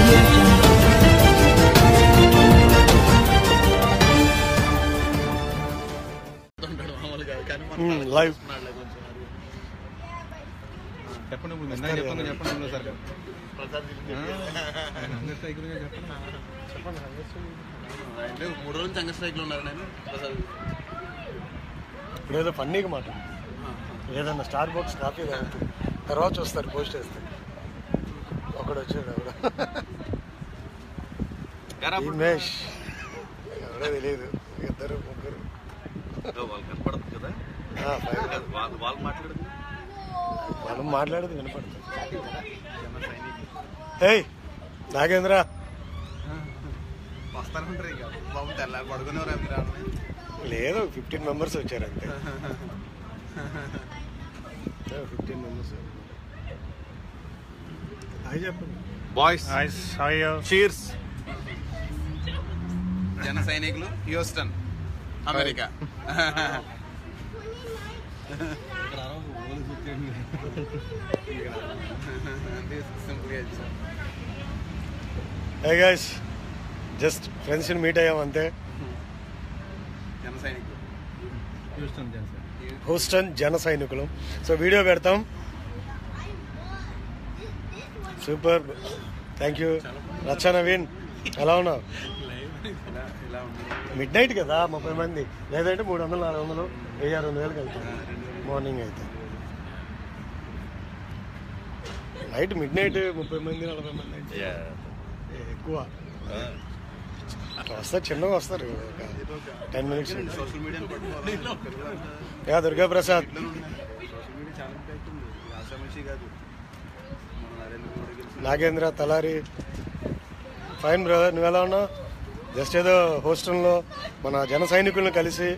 Audio Jungle. Live చెప్పండి చెప్పండి చెప్పండి సార్ అంటే 3 రోజులు సంఘ స్ట్రైక్లో ఉన్నారు నేను ప్రసాద్. ఇప్పుడు ఏదో ఫన్నీగా మాట ఏదన్నా స్టార్ బాక్స్ కాఫీ తాగుతుంది తర్వాత చూస్తారు పోస్ట్ చేస్తారు. ఒకడు వచ్చాడు హిమేష్ ఎవడో తెలియదు, ఇద్దరు ముగ్గురు వాళ్ళు కనపడుతుంది కదా, వాళ్ళు మాట్లాడుతుంది, మనం మాట్లాడేది వినపడుతుంది. ఏయ్ నాగేంద్ర వస్తానంటారు ఇక బాబు తెల్లారి పడుకునేవారు మీరు లేదు 15 మెంబర్స్ వచ్చారు అంతే. 15 మెంబర్స్ హాయ్ చెప్పండి బాయ్స్. చీర్స్. జన సైనికులు Houston America. Hey guys just ఫ్రెండ్స్ని మీట్ అయ్యాం అంతే. జన సైనికులు హూస్టన్ జన సైనికులు. సో వీడియో పెడతాం. Super, thank you. రచ్చా నవీన్ ఎలా ఉన్నావు? మిడ్ నైట్ కదా 30 మంది, లేదంటే 300, 400, 1000-2000 వెళ్తాం మార్నింగ్ అయితే. నైట్ మిడ్ నైట్ 30 మంది 40 మంది అయితే ఎక్కువ. వస్తారు చిన్నగా వస్తారు, ఒక 10 minutes. Social media yeah Durga Prasad social media చాలా ఇంపాక్ట్ ఉంది. ఆశామషి కాదు మన నరేంద్ర మోడీ గెలిచి. నాగేంద్ర తలారి ఫైన్ బ్రదర్, నువ్వు ఎలా ఉన్నావు? జస్ట్ ఏదో హోస్టల్లో మన జన సైనికులను కలిసి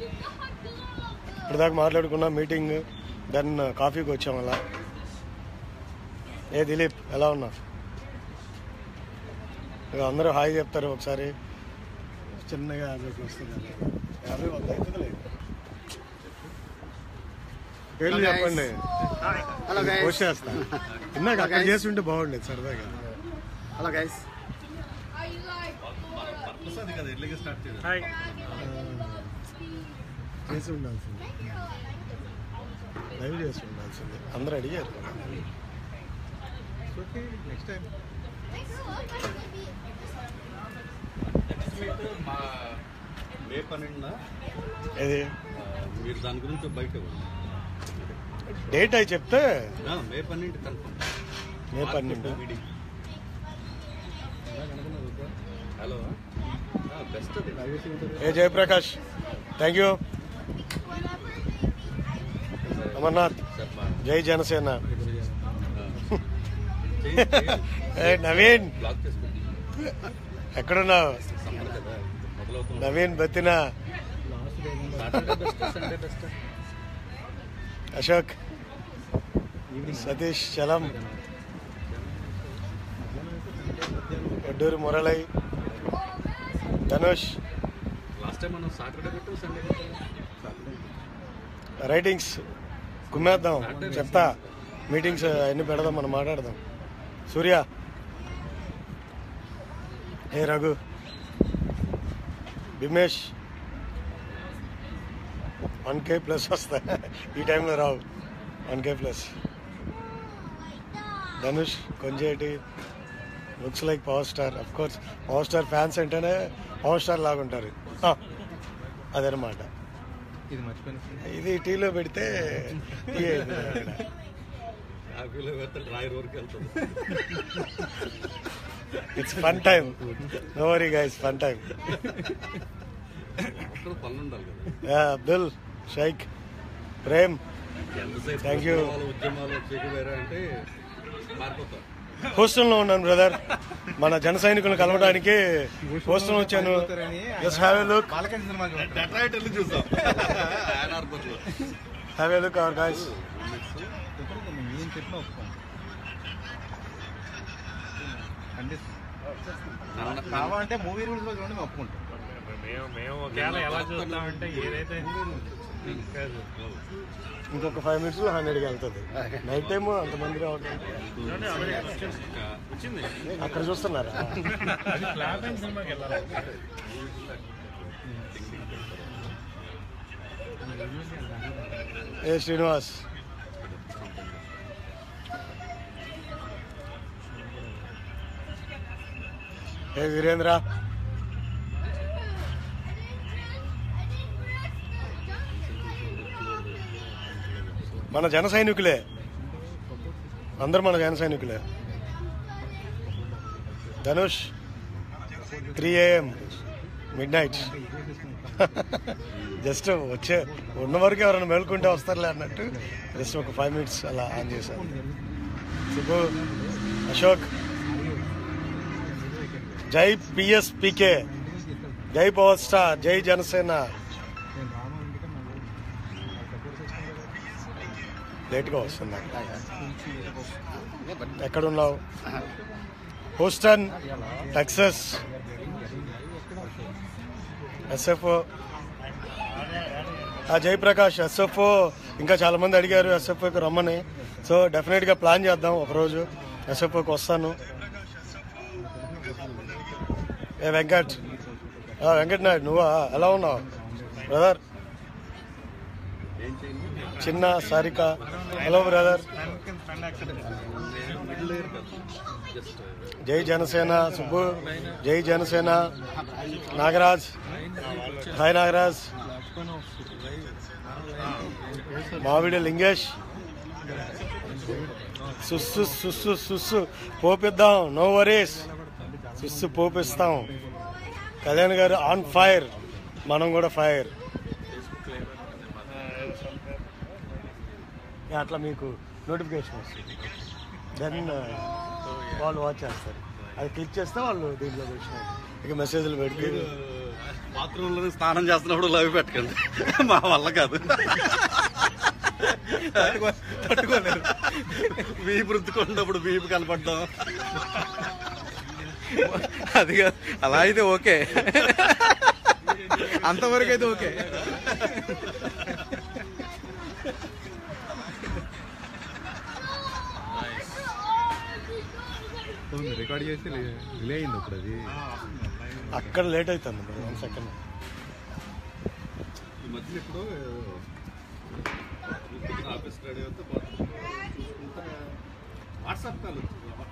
ఇప్పటిదాకా మాట్లాడుకున్నాం మీటింగ్, దెన్ కాఫీకి వచ్చాం అలా. ఏ దిలీప్ ఎలా ఉన్నావు? ఇక అందరూ హాయ్ చెప్తారు ఒకసారి. చిన్నగా 50 వస్తుంది, 50 100 అవుతుంది లేదు. పేర్లు చెప్పండి, పోస్ట్ చేస్తా. ఇందాక అక్కడ చేసి ఉంటే బాగుండేది సరదాగా. Hello guys. చేసి ఉండాల్సింది, లైవ్ చేసి ఉండాల్సింది. అందరూ అడిగారు నెక్స్ట్ టైం మా మే 12న ఇది మీరు దాని గురించి బయట డేట్ అయి చెప్తే May 12 confirm. May 12 meeting. Hello best ఏ జయప్రకాష్ థ్యాంక్ యూ. అమర్నాథ్ జై జనసేన. ఏ నవీన్ ఎక్కడున్నావు? నవీన్ బతినా, అశోక్, సతీష్ చలం, వడ్డూరు మురళై, ధనుష్. లాస్ట్ టైం మనం సాటర్డే పెట్టు సండే రైటింగ్స్ కుమ్మేద్దాం, చెప్తా. మీటింగ్స్ అన్ని పెడదాం, మనం మాట్లాడదాం. సూర్య, ఏ రఘు, బిమేష్ 1K+ వస్తా. ఈ టైంలో రావు 1K+. Dhanush Konjeti looks like power star. Of course power star fans అంటేనే పవర్ స్టార్ లాగుంటారు, అదనమాట. ఇది మర్చిపోయిన ఇది టీలో పెడితే tea it's fun time, no worry guys, fun time. Abdul Shaik, Prem thank you. హోస్టల్లో ఉన్నాను బ్రదర్, మన జన సైనికులను కలవడానికి హోస్టల్ వచ్చాను. Just have a look, have a look our guys. ఏం చెప్పినా ఒప్పుకోం. కావాలంటే మూవీ రూల్స్ లో చూడండి, మేము ఒప్పుకుంటాం. మేము ఒకవేళ ఎలా చూస్తామంటే ఏదైతే ఇంకొక 5 minutes 100కి వెళ్తుంది. నైట్ టైమ్ అంతమంది రావడం అక్కడ చూస్తున్నారా? ఏ శ్రీనివాస్, ఏ వీరేంద్ర, మన జన సైనికులే అందరు, మన జన సైనికులే. Dhanush 3 AM midnight. జస్ట్ వచ్చే ఉన్న వరకు ఎవరైనా మేలుకుంటే వస్తారులే అన్నట్టు జస్ట్ ఒక 5 minutes అలా ఆన్ చేశాను. సుబ్బు, అశోక్, జై PSPK, జై పవర్ స్టార్, జై జనసేన. లేట్గా వస్తున్నా. ఎక్కడున్నావు? Houston, Texas, SFO. Jayaprakash, SFO ఇంకా చాలా మంది అడిగారు SFOకి రమ్మని. సో డెఫినెట్గా ప్లాన్ చేద్దాం ఒకరోజు. SFOకి వస్తాను. ఏ వెంకట్ నాయుడు, నువ్వా? ఎలా ఉన్నావు బ్రదర్? చిన్న సారిక, హలో బ్రదర్. జై జనసేన సుబ్బు, జై జనసేన. నాగరాజ్, హాయ్ నాగరాజ్. మావిడి లింగేష్, సుస్సు సుస్సు సుస్సు పోపిద్దాం, నో వరీస్, సుస్సు పోపిస్తాం. కళ్యాణ్ గారు ఆన్ ఫైర్, మనం కూడా ఫైర్. అట్లా మీకు నోటిఫికేషన్ వస్తుంది, దెన్ వాళ్ళు వాచ్ చేస్తారు. అది క్లిక్ చేస్తే వాళ్ళు దీంట్లో వచ్చినాయి. ఇక మెసేజ్లు పెడితే బాత్రూంలో స్నానం చేస్తున్నప్పుడు లవ్ పెట్టకండి, మా వల్ల కాదు. తట్టుకోలేదు. వీపు రుద్దుకున్నప్పుడు వీపు కనపడ్డాం, అది కాదు. అలా అయితే ఓకే, అంతవరకు అయితే ఓకే. రికార్డ్ చేసి రిలే అయింది అప్పుడు. అది అక్కడ లేట్ అవుతుంది. 1 second. ఈ మధ్యలో ఇప్పుడు ఆఫీస్ రెడీ అవుతే వాట్సాప్ కాల్,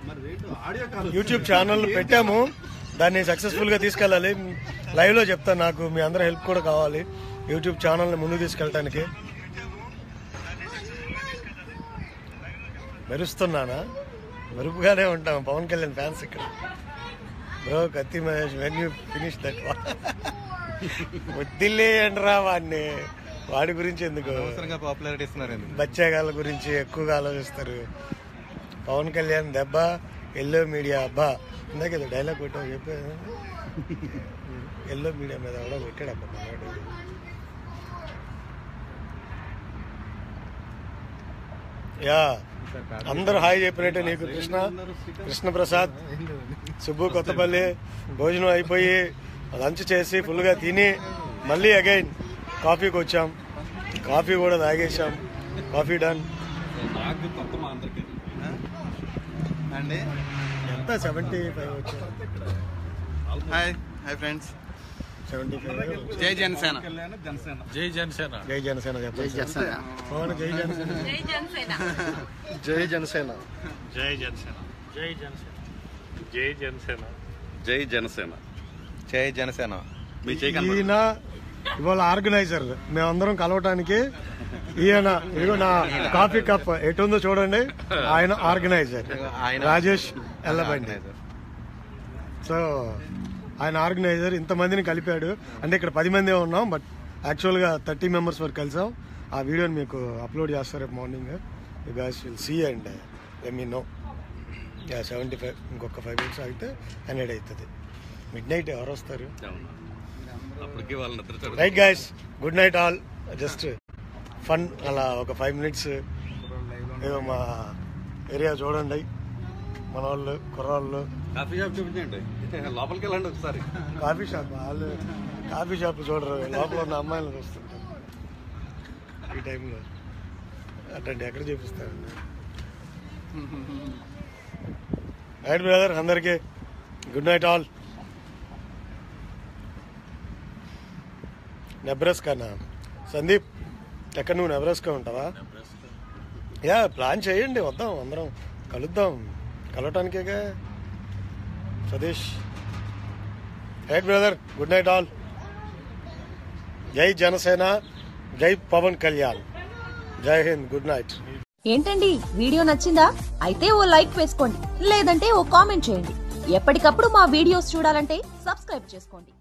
మరి ఆడియో కాల్, యూట్యూబ్ ఛానల్ పెట్టాము. దాన్ని సక్సెస్ఫుల్గా తీసుకెళ్ళాలి. లైవ్లో చెప్తాను, నాకు మీ అందరూ హెల్ప్ కూడా కావాలి యూట్యూబ్ ఛానల్ని ముందుకు తీసుకెళ్ళటానికి. మెరుస్తున్నానా? మెరుపుగానే ఉంటాం. పవన్ కళ్యాణ్ ఫ్యాన్స్ ఇక్కడ. Bro Kathi Mahesh, when you finish that వద్దిలేయండిరా వాడిని. వాడి గురించి ఎందుకు పాపులారిటీ ఇస్తున్నారు? బచ్చాగాళ్ళ గురించి ఎక్కువగా ఆలోచిస్తారు. పవన్ కళ్యాణ్ దెబ్బ, ఎల్లో మీడియా అబ్బా. ఇందాక ఏదో డైలాగ్ కొట్టావు, చెప్పాను. ఎల్లో మీడియా మీద కూడా కొట్టాడు అబ్బా మనవాడు. యా, అందరూ హాయ్ చెప్పినట్టే నీకు. కృష్ణప్రసాద్, సుబ్బు కొత్తపల్లి. భోజనం అయిపోయి లంచ్ చేసి ఫుల్గా తిని మళ్ళీ అగైన్ కాఫీకి వచ్చాం. కాఫీ కూడా తాగేసాం. కాఫీ డన్ అండి. ఎంత 75 వచ్చాం. Hi hi friends. 75. జై జనసేన. జై జనసేన. జై జనసేన చెప్పండి. జై జనసేన. జై జనసేన. జై జనసేన. జై జనసేన. జై జనసేన. జై జనసేన. జై జనసేన. జై జనసేన. మీ ఈయన ఇవాళ ఆర్గనైజర్. మేమందరం కలవటానికి ఈయన, ఇదిగో నా కాఫీ కప్ ఎటు ఉందో చూడండి. ఆయన ఆర్గనైజర్ రాజేష్ ఎల్లబండి. సో ఆయన ఆర్గనైజర్. ఇంతమందిని కలిపాడు. అంటే ఇక్కడ 10 మందే ఉన్నాం, బట్ యాక్చువల్గా 30 members వరకు కలిసాం. ఆ వీడియోని మీకు అప్లోడ్ చేస్తారు రేపు morning. You guys will see and let me know. 75. ఇంకొక 5 minutes అయితే 100 అవుతుంది. midnight ఎవరు వస్తారు? Right guys, good night all. Just fun అలా ఒక 5 minutes ఏదో మా ఏరియా చూడండి. మన వాళ్ళు, కుర్రాళ్ళు. కాఫీ షాప్ చూపించండి, లోపలికి వెళ్ళండి ఒకసారి. కాఫీ షాప్ వాళ్ళు కాఫీ షాప్ చూడరు, లోపల ఉన్న అమ్మాయిలు చూస్తుంటారు. ఈ టైంలో అట్లాంటి ఎక్కడ చూపిస్తారండి. రైట్ బ్రదర్, అందరికీ గుడ్ నైట్ ఆల్. నెబ్రాస్కానా సందీప్? ఎక్కడ నువ్వు నెబ్రాస్కా ఉంటావా? యా, ప్లాన్ చేయండి, వద్దాం అందరం కలుద్దాం, కలవటానికేగా సతీష్. Right brother, good night all. జై జనసేన, జై పవన్ కళ్యాణ్, జై హింద్, గుడ్ నైట్. ఏంటండి వీడియో నచ్చిందా? అయితే ఓ లైక్ వేసుకోండి, లేదంటే ఓ కామెంట్ చేయండి. ఎప్పటికప్పుడు మా వీడియోస్ చూడాలంటే సబ్స్క్రైబ్ చేసుకోండి.